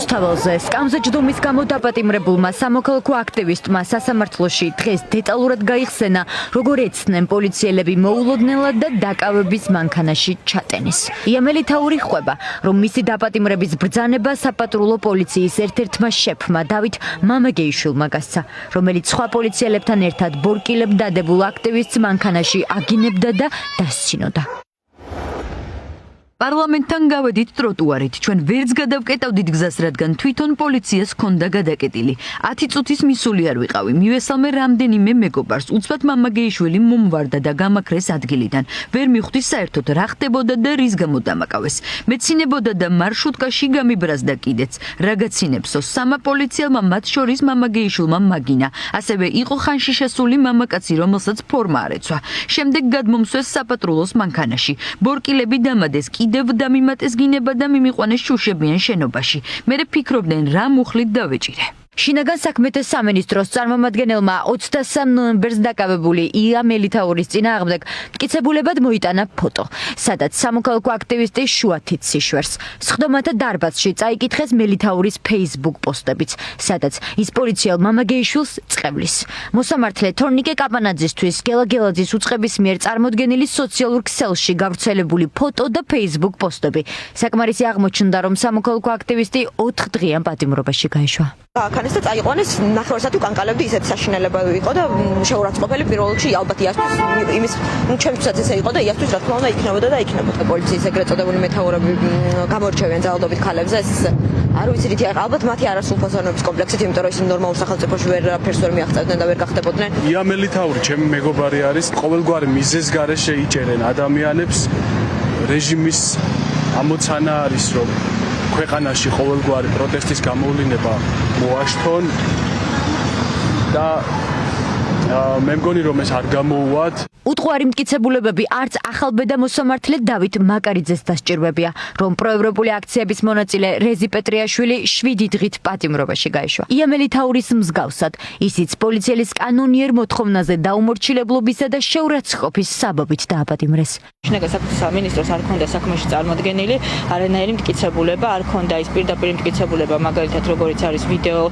რუსთაველზე სკამზე ჯდომის გამო დაპატიმრებულმა სამოქალაქო აქტივისტმა სასამართლოში დღეს დეტალურად გაიხსენა, როგორ ეცდნენ პოლიციელები მოულოდნელად და დაკავების მანქანაში ჩატენის. იამელი თაური ხვდება, რომ მისი დაპატიმრების ბრძანება საპატრულო პოლიციის ერთ-ერთმა შეფმა დავით მამაგეიშვილმა გასცა, რომელიც სხვა პოლიციელებთან ერთად ბორკილებ დადებულ აქტივისტს მანქანაში აგინებდა და დასცინოდა. პარლამენტთან გავედით ტროტუარით, ჩვენ ვერც გადავკეტავდით გზას, რადგან თვითონ პოლიციას ჰქონდა გადაკეტილი. 10 წუთის მისული არ ვიყავი. მივესალმე რამდენიმე მეგობარს, უცბად მამაგეიშვილი მომვარდა და გამაქრეს ადგილიდან. ვერ მიხვდი საერთოდ რა ხდებოდა და რის გამო დამაკავეს. მეცინებოდა და მარშრუტკაში გამიბრაზდა კიდეც. რა გაცინებსო, სამა პოლიციელმა მათ შორის მამაგეიშვილმა მაგინა. ასევე იყო ხანში შესული მამაკაცი, რომელსაც ფორმა არ ეცვა. შემდეგ გადმომსვეს საპატრულოს მანქანაში. ბორკილები დამადეს კიდევ დამიმატეს გინება და მიმიყვანეს შუშებიან შენობაში. მერე ფიქრობდნენ რა მუხლით დავეჭირე. შინაგან საქმეთა სამინისტროს წარმომადგენელმა 23 ნოემბერს დაკავებული იამელი თაურის წინააღმდეგ მტკიცებულებად მოიტანა ფოტო, სადაც სამოქალაქო აქტივისტი შუათით სიშვერს. სხდომათა დარბაზში წაიკითხეს მელითაურის Facebook პოსტებიც, სადაც ის პოლიციელ მამაგეიშვილს წყევლის. მოსამართლე თორნიკე კაპანაძისთვის გელაგელაძის უწყების მიერ წარმოდგენილი სოციალურ ქსელში გავრცელებული ფოტო და Facebook პოსტები. საკმარისი აღმოჩნდა, რომ სამოქალაქო აქტივისტი 4 დღიან პატიმრობაში გაეშვა. ქანეს და წაიყვანეს ნახევარსაათი უკანკალებდი, ისეთი საშინელება იყო და შეურაცხყოფელი პირველ რიგში ალბათ იასთვის იმის ჩემთვისაც ესე იყო და იასთვის რა თქმა უნდა იქნებოდა და იქნებოდა პოლიციის ეგრეთ წოდებული მეთაურები გამორჩევიან ძალადობით ქალებზე. ეს არ ვიცით, ალბათ მათი არასრულფასოვნების კომპლექსით, იმიტომ რომ ისინი ნორმალურ სახელმწიფოში ვერაფერს ვერ მიაღწევდნენ და ვერ გახდებოდნენ. იამელი თაური ჩემი მეგობარი არის, ყოველგვარი მიზეზ გარეშე იჭერენ ადამიანებს. რეჟიმის ამოცანა არის, რომ ქვეყანაში ყოველგვარი პროტესტის გამოვლინება მოაშთონ და მე მგონი რომ ეს არ გამოუვათ. უტყუარი მტკიცებულებები არც ახალბედა მოსამართლე დავით მაკარიძეს დასჭირვებია, რომ პროევროპული აქციების მონაწილე რეზი პეტრიაშვილი 7 დღით პატიმრობაში გაეშვა. იამელი თაურის მსგავსად, ისიც პოლიციელის კანონიერ მოთხოვნაზე დაუმორჩილებლობისა და შეურაცხყოფის საბაბით დააპატიმრეს. შინაგან საქმეთა სამინისტროს არ ქონდა საქმეში წარმოდგენილი არანაირი მტკიცებულება, არ ქონდა ის პირდაპირ მტკიცებულება, მაგალითად როგორიც არის ვიდეო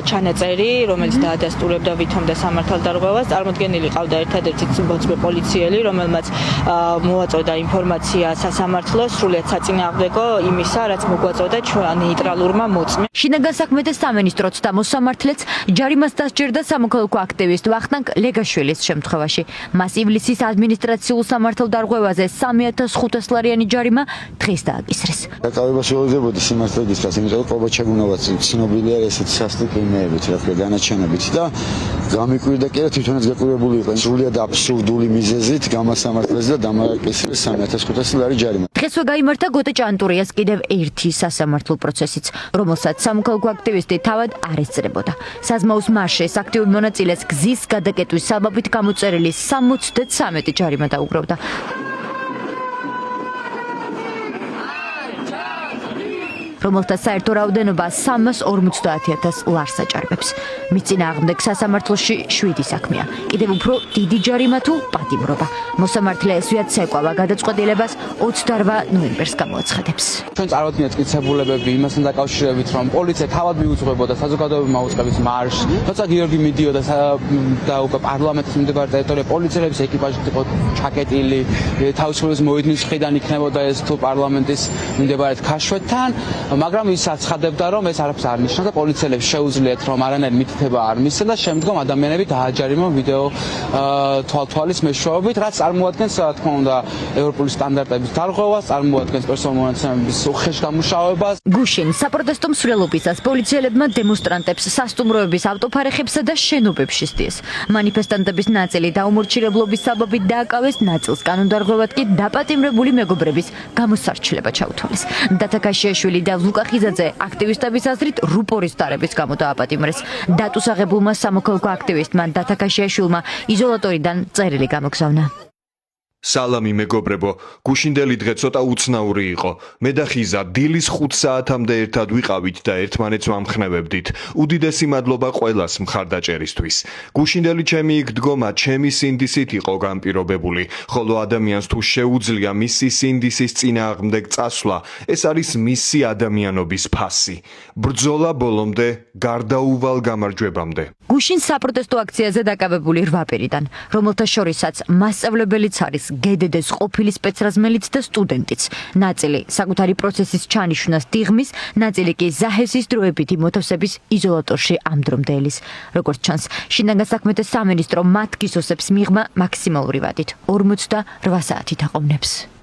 ჩანაწერი, რომელიც დაადასტურებდა ვითომ და სამართალდარღვევას. წარმოდგენილი ყავდა ერთადერთი მოწმე პოლიციელი, რომელმაც მოაწოდა ინფორმაცია სასამართლოს სრულიად საწინააღმდეგო იმისა, რაც მოგვაწოდა ჩვენ ნეიტრალურმა მოწმე. შინაგან საქმეთა სამინისტროც და მოსამართლეც ჯარიმას დასჯერდა სამოქალაქო აქტივისტ ვახტანგ ლეგაშვილის შემთხვევაში. მას ივლისის ადმინისტრაციულ სამართალდარღვევაზე 3500 ლარიანი ჯარიმა დღეს დააკისრეს. დაკავება შეუძლებოდი სიმართლედისას, იმიტომ რომ ყობაჩაგუნოვაც ცნობილია ესეთი სასტიკი იმეებით, რა თქმა უნდა, განაჩენებით და გამიკვირდა კი რა თვითონაც გაკვირვებული იყო სრულიად აბსურდული მიზეზით გამასამართლეს და დამააკისრეს 3500 ლარი ჯარიმა. დღესვე გაიმართა გოტე ჭანტურიას კიდევ ერთი სასამართლო პროცესიც, რომელსაც სამოქალაქო აქტივისტი თავად არ ესწრებოდა. საზმაუს მარშეს აქტიურ მონაწილეს გზის გადაკეტვის საბაბით გამოწერილი 73 ჯარიმა დაუგროვდა. რომელთა საერთო რაოდენობა 350,000 ლარს აჭარბებს. მის წინააღმდეგ სასამართლოში 7 საქმეა. კიდევ უფრო დიდი ჯარიმა თუ პატიმრობა. მოსამართლე ესვიათ ცეკვავა გადაწყვეტილებას 28 ნოემბერს გამოაცხადებს. ჩვენ წარვადგინეთ მტკიცებულებები იმასთან დაკავშირებით, რომ პოლიცია თავად მიუძღვებოდა საზოგადოებრივ მაუწყების მარშს, თორსა გიორგი მიდიოდა და უკვე პარლამენტის მიმდებარე ტერიტორია პოლიციელების ეკიპაჟით იყო ჩაკეტილი, თავისუფლების მოედნის მხრიდან იქნებოდა ეს თუ პარლამენტის მიმდებარედ ქაშვეთთან. მაგრამ ის აცხადებდა, რომ ეს არაფერს არ ნიშნავს და პოლიციელებს შეუძლიათ, რომ არანაირი მითითება არ მისცენ და შემდგომ ადამიანები დააჯარიმონ ვიდეო თვალთვალის მეშვეობით, რაც წარმოადგენს, რა თქმა უნდა, ევროპული სტანდარტების დარღვევას, წარმოადგენს პერსონალური მონაცემების უხეშ დამუშავებას. გუშინ საპროტესტო მსვლელობისას პოლიციელებმა დემონსტრანტებს სასტუმროების ავტოფარეხებსა და შენობებში სდიეს. მანიფესტანტების ნაწილი დაუმორჩილებლობის საბაბით დააკავეს, ნაწილს კანონდარღვევად კი დაპატიმრებული მეგობრების გამოსარჩილება ჩაუთვალეს. დათა ქაშიაშვილი და ლუკა ხიზაძე აქტივისტების აზრით რუპორის დარების გამო დააპატიმრეს. დატუსაღებულმა სამოქალაქო აქტივისტმა დათა ქაშიაშვილმა იზოლატორიდან წერილი გამოგზავნა. სალამი მეგობრებო, გუშინდელი დღე ცოტა უცნაური იყო. მე და ხიზა დილის 5 საათამდე ერთად ვიყავით და ერთმანეთს ვამხნევებდით. უდიდესი მადლობა ყველას მხარდაჭერისთვის. გუშინდელი ჩემი იქ დგომა ჩემი სინდისით იყო განპირობებული, ხოლო ადამიანს თუ შეუძლია მისი სინდისის წინააღმდეგ წასვლა, ეს არის მისი ადამიანობის ფასი. ბრძოლა ბოლომდე, გარდაუვალ გამარჯვებამდე. გუშინ საპროტესტო აქციაზე დაკავებული 8 პირიდან, რომელთა შორისაც მასწავლებელიც არის, გედედეს ყოფილი სპეცრაზმელიც და სტუდენტიც. ნაწილი საკუთარი პროცესის ჩანიშვნას დიღმის, ნაწილი კი ზაჰესის დროებითი მოთავსების იზოლატორში ამ დრომდე ელის. როგორც ჩანს, შინაგან საქმეთა სამინისტრო მათ გისოსებს მიღმა მაქსიმალური ვადით 48 საათით აყოვნებს.